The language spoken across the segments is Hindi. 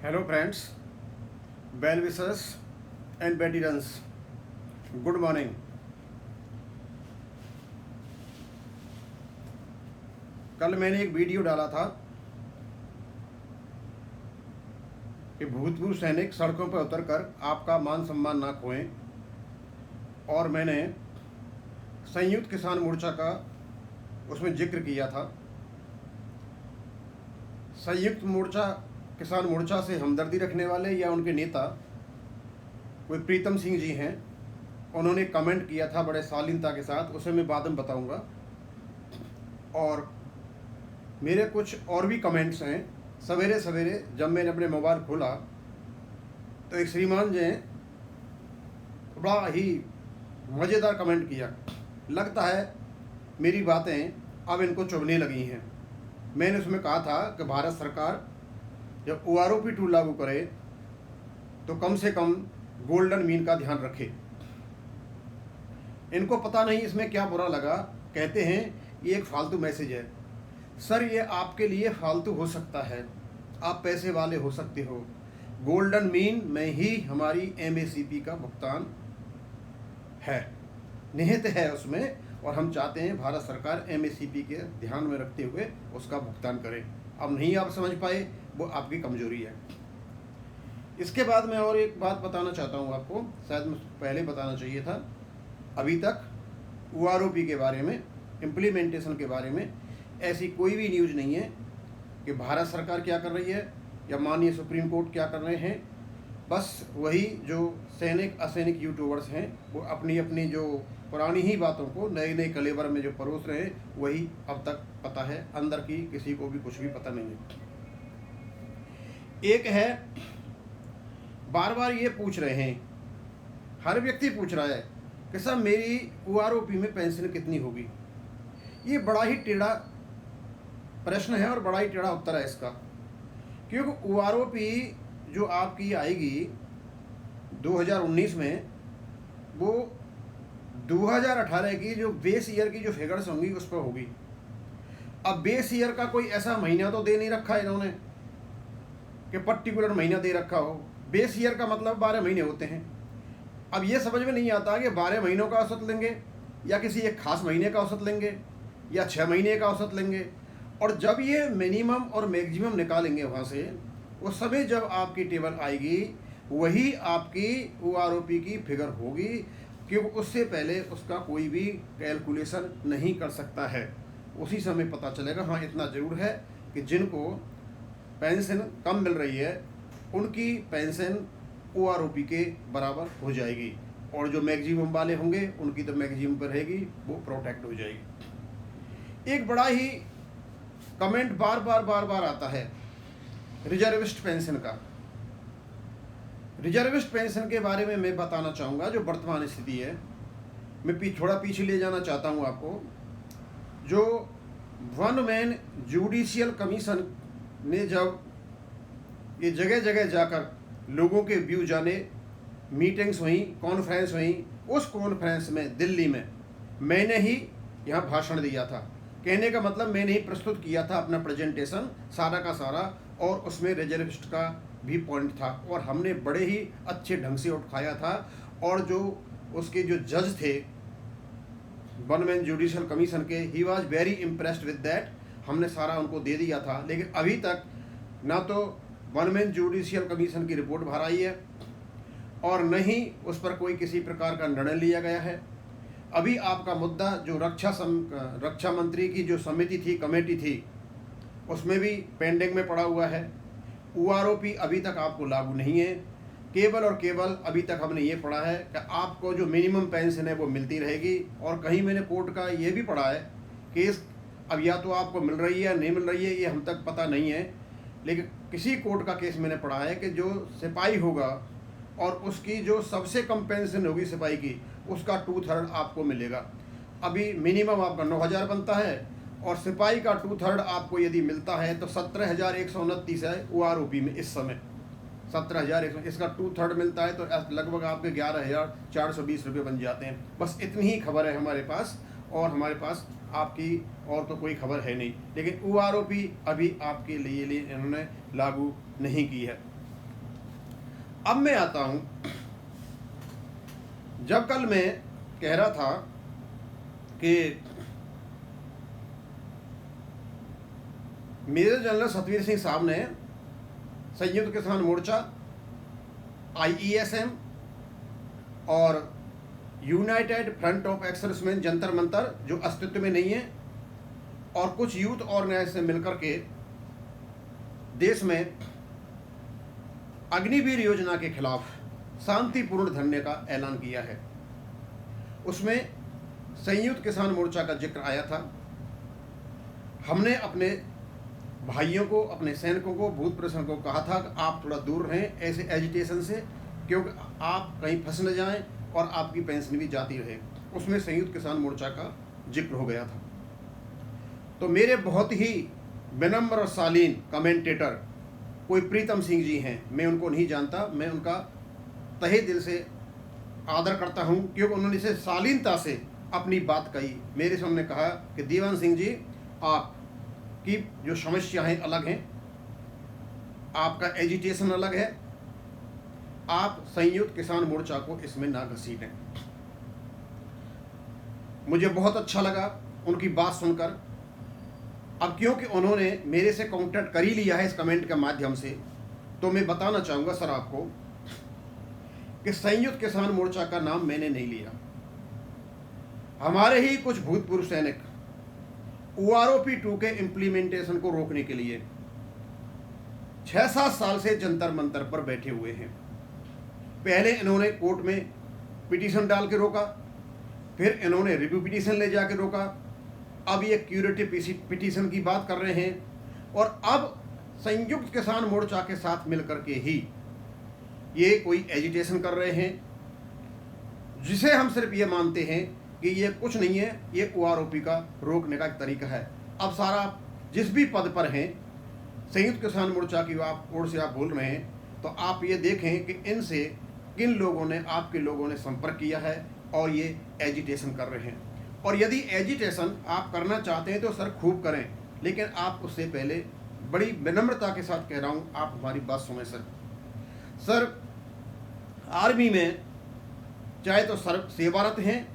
Hello friends, well wishers and veterans, good morning. कल मैंने एक वीडियो डाला था कि भूतपूर्व सैनिक सड़कों पर उतरकर आपका मान सम्मान ना खोएं, और मैंने संयुक्त किसान मोर्चा का उसमें जिक्र किया था। संयुक्त मोर्चा किसान मोर्चा से हमदर्दी रखने वाले या उनके नेता कोई प्रीतम सिंह जी हैं, उन्होंने कमेंट किया था बड़े शालीनता के साथ, उसे मैं बाद में बताऊंगा। और मेरे कुछ और भी कमेंट्स हैं। सवेरे सवेरे जब मैंने अपने मोबाइल खोला तो एक श्रीमान जी ने बड़ा ही मज़ेदार कमेंट किया। लगता है मेरी बातें अब इनको चुभने लगी हैं। मैंने उसमें कहा था कि भारत सरकार जब OROP 2 लागू करे तो कम से कम गोल्डन मीन का ध्यान रखे। इनको पता नहीं इसमें क्या बुरा लगा, कहते हैं ये एक फालतू मैसेज है। सर, ये आपके लिए फालतू हो सकता है, आप पैसे वाले हो सकते हो। गोल्डन मीन में ही हमारी MACP का भुगतान है, निहित है उसमें, और हम चाहते हैं भारत सरकार MACP के ध्यान में रखते हुए उसका भुगतान करे। अब नहीं आप समझ पाए, वो आपकी कमजोरी है। इसके बाद मैं और एक बात बताना चाहता हूँ आपको, शायद मुझे पहले बताना चाहिए था। अभी तक OROP के बारे में, इम्प्लीमेंटेशन के बारे में ऐसी कोई भी न्यूज़ नहीं है कि भारत सरकार क्या कर रही है या माननीय सुप्रीम कोर्ट क्या कर रहे हैं। बस वही जो सैनिक असैनिक यूट्यूबर्स हैं वो अपनी अपनी जो पुरानी ही बातों को नए नए कलेवर में जो परोस रहे हैं, वही अब तक पता है। अंदर की किसी को भी कुछ भी पता नहीं है। एक है, बार बार ये पूछ रहे हैं, हर व्यक्ति पूछ रहा है कि सर मेरी OROP में पेंशन कितनी होगी। ये बड़ा ही टेढ़ा प्रश्न है और बड़ा ही टेढ़ा उत्तर है इसका, क्योंकि OROP जो आपकी आएगी 2019 में, वो 2018 की जो बेस ईयर की जो फिगर्स होंगी उस पर होगी। अब बेस ईयर का कोई ऐसा महीना तो दे नहीं रखा इन्होंने कि पर्टिकुलर महीना दे रखा हो। बेस ईयर का मतलब 12 महीने होते हैं। अब ये समझ में नहीं आता कि 12 महीनों का औसत लेंगे या किसी एक खास महीने का औसत लेंगे या 6 महीने का औसत लेंगे। और जब ये मिनिमम और मैक्सिमम निकालेंगे वहाँ से, उस समय जब आपकी टेबल आएगी वही आपकी OROP की फिगर होगी, क्योंकि उससे पहले उसका कोई भी कैलकुलेशन नहीं कर सकता है। उसी समय पता चलेगा। हाँ, इतना ज़रूर है कि जिनको पेंशन कम मिल रही है उनकी पेंशन OROP के बराबर हो जाएगी, और जो मैक्सिमम वाले होंगे उनकी तो मैक्सिमम पर रहेगी, वो प्रोटेक्ट हो जाएगी। एक बड़ा ही कमेंट बार बार आता है रिजर्विस्ट पेंशन का। रिजर्विस्ट पेंशन के बारे में मैं बताना चाहूँगा जो वर्तमान स्थिति है। मैं थोड़ा पीछे ले जाना चाहता हूँ आपको। जो 1 मैन जुडिशियल कमीशन ने जब ये जगह जगह जाकर लोगों के व्यू जाने, मीटिंग्स हुई, कॉन्फ्रेंस हुई, उस कॉन्फ्रेंस में दिल्ली में मैंने ही यहाँ भाषण दिया था। कहने का मतलब मैंने ही प्रस्तुत किया था अपना प्रेजेंटेशन सारा का सारा, और उसमें रिजर्विस्ट का भी पॉइंट था, और हमने बड़े ही अच्छे ढंग से उठाया था। और जो उसके जो जज थे 1 मैन जुडिशियल कमीशन के, he was very impressed with that. हमने सारा उनको दे दिया था, लेकिन अभी तक ना तो 1 मैन जुडिशियल कमीशन की रिपोर्ट बाहर आई है और न ही उस पर कोई किसी प्रकार का निर्णय लिया गया है। अभी आपका मुद्दा जो रक्षा मंत्री की जो समिति थी, कमेटी थी, उसमें भी पेंडिंग में पड़ा हुआ है। OROP अभी तक आपको लागू नहीं है। केवल और केवल अभी तक हमने ये पढ़ा है कि आपको जो मिनिमम पेंशन है वो मिलती रहेगी। और कहीं मैंने कोर्ट का ये भी पढ़ा है केस, अब या तो आपको मिल रही है या नहीं मिल रही है, ये हम तक पता नहीं है, लेकिन किसी कोर्ट का केस मैंने पढ़ा है कि जो सिपाही होगा और उसकी जो सबसे कम पेंशन होगी सिपाही की, उसका 2/3 आपको मिलेगा। अभी मिनिमम आपका 9,000 बनता है, और सिपाही का 2/3 आपको यदि मिलता है तो 17,129 है OROP में इस समय। 17,100, इसका 2/3 मिलता है तो लगभग आपके 11,420 रुपये बन जाते हैं। बस इतनी ही खबर है हमारे पास, और हमारे पास आपकी और तो कोई खबर है नहीं। लेकिन OROP अभी आपके लिए इन्होंने लागू नहीं की है। अब मैं आता हूं, जब कल मैं कह रहा था कि मेजर जनरल सतवीर सिंह साहब ने संयुक्त किसान मोर्चा, IESM और United front of ex-serviceman Jantar Mantar जो अस्तित्व में नहीं है, और कुछ यूथ ऑर्गेनाइजेशन मिलकर के देश में अग्निवीर योजना के खिलाफ शांतिपूर्ण धरने का ऐलान किया है। उसमें संयुक्त किसान मोर्चा का जिक्र आया था। हमने अपने भाइयों को, अपने सैनिकों को, भूतपूर्व सैनिकों को कहा था कि आप थोड़ा दूर रहें ऐसे एजिटेशन से, क्योंकि आप कहीं फंस न जाएं और आपकी पेंशन भी जाती रहे। उसमें संयुक्त किसान मोर्चा का जिक्र हो गया था। तो मेरे बहुत ही विनम्र और शालीन कमेंटेटर कोई प्रीतम सिंह जी हैं, मैं उनको नहीं जानता, मैं उनका तहे दिल से आदर करता हूं, क्योंकि उन्होंने इसे शालीनता से अपनी बात कही। मेरे सामने कहा कि दीवान सिंह जी, आपकी जो समस्याएं अलग हैं, आपका एजिटेशन अलग है, आप संयुक्त किसान मोर्चा को इसमें ना घसीटें। मुझे बहुत अच्छा लगा उनकी बात सुनकर। अब क्योंकि उन्होंने मेरे से कांटेक्ट कर ही लिया है इस कमेंट के माध्यम से, तो मैं बताना चाहूँगा सर आपको कि संयुक्त किसान मोर्चा का नाम मैंने नहीं लिया। हमारे ही कुछ भूतपूर्व सैनिक OROP 2 के इम्प्लीमेंटेशन को रोकने के लिए 6-7 साल से जंतर मंतर पर बैठे हुए हैं। पहले इन्होंने कोर्ट में पिटीशन डाल के रोका, फिर इन्होंने रिव्यू पिटीशन ले जाके रोका, अब ये क्यूरेटिव पिटीशन की बात कर रहे हैं, और अब संयुक्त किसान मोर्चा के साथ मिलकर के ही ये कोई एजिटेशन कर रहे हैं, जिसे हम सिर्फ ये मानते हैं कि ये कुछ नहीं है, ये OROP का रोकने का एक तरीका है। अब सारा जिस भी पद पर हैं संयुक्त किसान मोर्चा की आप ओर से आप बोल रहे हैं, तो आप ये देखें कि इनसे किन लोगों ने, आपके लोगों ने संपर्क किया है और ये एजिटेशन कर रहे हैं। और यदि एजिटेशन आप करना चाहते हैं तो सर खूब करें, लेकिन आप उससे पहले बड़ी विनम्रता के साथ कह रहा हूँ, आप हमारी बात सुनें सर। सर आर्मी में चाहे तो सर सेवारत हैं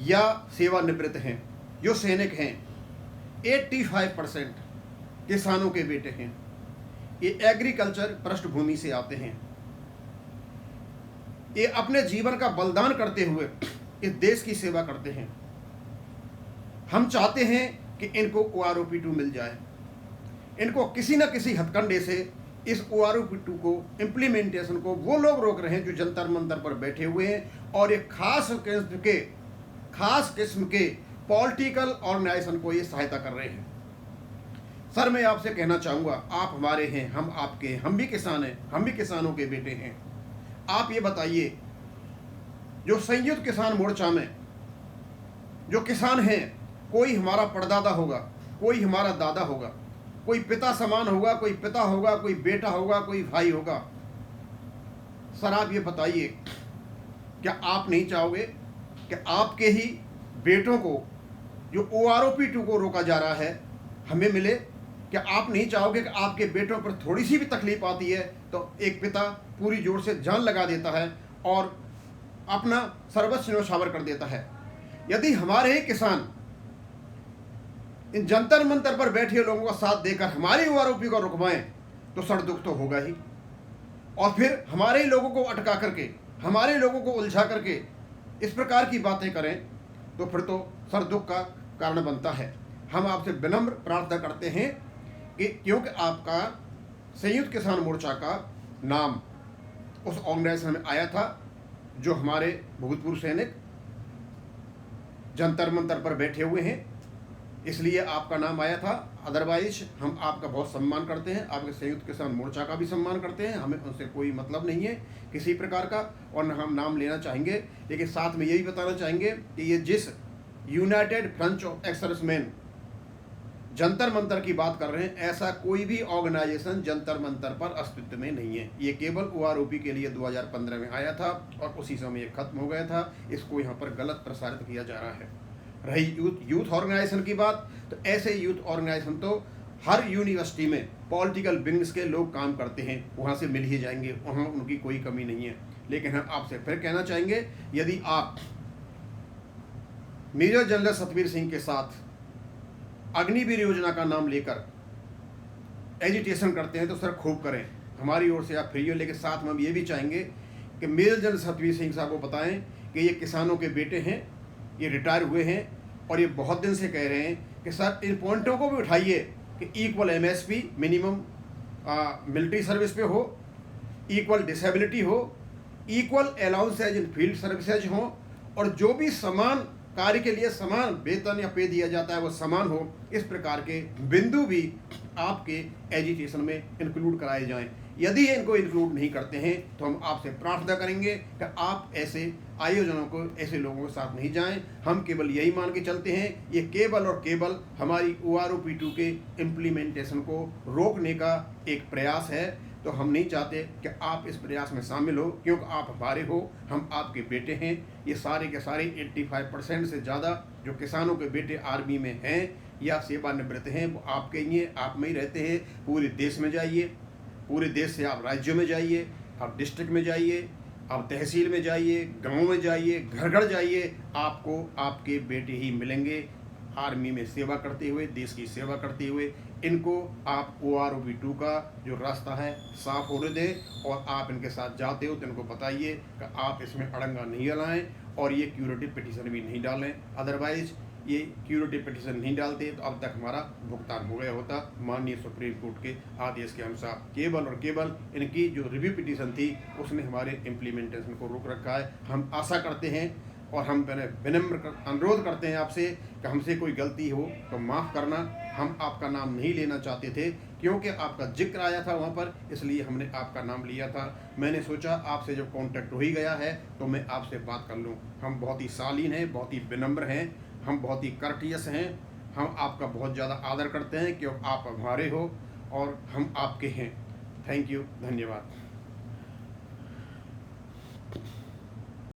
या सेवानिवृत्त हैं, जो सैनिक हैं 85% किसानों के बेटे हैं। ये एग्रीकल्चर पृष्ठभूमि से आते हैं। ये अपने जीवन का बलिदान करते हुए इस देश की सेवा करते हैं। हम चाहते हैं कि इनको OROP 2 मिल जाए। इनको किसी न किसी हथकंडे से इस OROP 2 को, इम्प्लीमेंटेशन को वो लोग रोक रहे हैं जो जंतर मंतर पर बैठे हुए हैं, और एक खास किस्म के पॉलिटिकल ऑर्गेनाइजेशन को ये सहायता कर रहे हैं। सर मैं आपसे कहना चाहूँगा, आप हमारे हैं, हम आपके हैं, हम भी किसान हैं, हम भी किसानों के बेटे हैं। आप ये बताइए, जो संयुक्त किसान मोर्चा में जो किसान हैं, कोई हमारा परदादा होगा, कोई हमारा दादा होगा, कोई पिता समान होगा, कोई पिता होगा, कोई बेटा होगा, कोई भाई होगा। सर आप ये बताइए, क्या आप नहीं चाहोगे कि आपके ही बेटों को, जो OROP 2 को रोका जा रहा है, हमें मिले? क्या आप नहीं चाहोगे कि आपके बेटों पर थोड़ी सी भी तकलीफ आती है तो एक पिता पूरी जोर से जान लगा देता है और अपना सर्वस्व न्यौछावर कर देता है? यदि हमारे ही किसान इन जंतर मंतर पर बैठे लोगों का साथ देकर हमारी OROP को रुकवाएं तो सर दुख तो होगा ही, और फिर हमारे ही लोगों को अटका करके, हमारे लोगों को उलझा करके इस प्रकार की बातें करें तो फिर तो सर दुख का कारण बनता है। हम आपसे विनम्र प्रार्थना करते हैं कि क्योंकि आपका संयुक्त किसान मोर्चा का नाम उस ऑर्गेनाइजेशन में आया था जो हमारे भूतपूर्व सैनिक जंतर मंतर पर बैठे हुए हैं, इसलिए आपका नाम आया था। अदरवाइज हम आपका बहुत सम्मान करते हैं, आपके संयुक्त किसान मोर्चा का भी सम्मान करते हैं, हमें उनसे कोई मतलब नहीं है किसी प्रकार का, और न हम नाम लेना चाहेंगे। लेकिन साथ में यही बताना चाहेंगे कि ये जिस United front of ex-serviceman Jantar Mantar की बात कर रहे हैं, ऐसा कोई भी ऑर्गेनाइजेशन जंतर मंतर पर अस्तित्व में नहीं है। ये केवल OROP के लिए 2015 में आया था और उसी समय ये खत्म हो गया था। इसको यहाँ पर गलत प्रसारित किया जा रहा है। रही यूथ ऑर्गेनाइजेशन की बात, तो ऐसे यूथ ऑर्गेनाइजेशन तो हर यूनिवर्सिटी में पॉलिटिकल विंग्स के लोग काम करते हैं, वहाँ से मिल ही जाएंगे, वहाँ उनकी कोई कमी नहीं है। लेकिन हम आपसे फिर कहना चाहेंगे, यदि आप मेजर जनरल सतवीर सिंह के साथ अग्निवीर योजना का नाम लेकर एजिटेशन करते हैं तो सर खूब करें, हमारी ओर से आप फ्री हो। लेकिन साथ में हम ये भी चाहेंगे कि मेजर जनरल सतवीर सिंह साहब को बताएं कि ये किसानों के बेटे हैं, ये रिटायर हुए हैं और ये बहुत दिन से कह रहे हैं कि सर इन पॉइंटों को भी उठाइए कि equal MSP minimum military service पे हो, इक्वल डिसेबिलिटी हो, इक्वल अलाउंसेज इन फील्ड सर्विसेज हो, और जो भी समान कार्य के लिए समान वेतन या पे दिया जाता है वो समान हो। इस प्रकार के बिंदु भी आपके एजुकेशन में इंक्लूड कराए जाएं। यदि इनको इंक्लूड नहीं करते हैं तो हम आपसे प्रार्थना करेंगे कि आप ऐसे आयोजनों को, ऐसे लोगों के साथ नहीं जाएं। हम केवल यही मान के चलते हैं ये केवल और केवल हमारी OROP2 के इम्प्लीमेंटेशन को रोकने का एक प्रयास है। तो हम नहीं चाहते कि आप इस प्रयास में शामिल हो, क्योंकि आप हमारे हो, हम आपके बेटे हैं। ये सारे के सारे 85% से ज़्यादा जो किसानों के बेटे आर्मी में हैं या सेवानिवृत्त हैं वो आपके ही हैं, आप में ही रहते हैं। पूरे देश में जाइए, पूरे देश से आप राज्यों में जाइए, आप डिस्ट्रिक्ट में जाइए, आप तहसील में जाइए, गाँव में जाइए, घर घर जाइए, आपको आपके बेटे ही मिलेंगे आर्मी में सेवा करते हुए, देश की सेवा करते हुए। इनको आप OROP2 का जो रास्ता है साफ होने दें, और आप इनके साथ जाते हो तो इनको बताइए कि आप इसमें अड़ंगा नहीं हलाएं और ये क्यूरेटिव पिटीशन भी नहीं डालें। अदरवाइज ये क्यूरेटिव पिटीशन नहीं डालते तो अब तक हमारा भुगतान हो गया होता माननीय सुप्रीम कोर्ट के आदेश के अनुसार। केवल और केवल इनकी जो रिव्यू पिटीशन थी उसने हमारे इम्प्लीमेंटेशन को रोक रखा है। हम आशा करते हैं और हम विनम्र अनुरोध करते हैं आपसे कि हमसे कोई गलती हो तो माफ़ करना। हम आपका नाम नहीं लेना चाहते थे क्योंकि आपका जिक्र आया था वहाँ पर, इसलिए हमने आपका नाम लिया था। मैंने सोचा आपसे जब कांटेक्ट हो ही गया है तो मैं आपसे बात कर लूँ। हम बहुत ही शालीन हैं, बहुत ही विनम्र हैं, हम बहुत ही कर्टियस हैं, हम आपका बहुत ज़्यादा आदर करते हैं क्योंकि आप हमारे हो और हम आपके हैं। थैंक यू, धन्यवाद।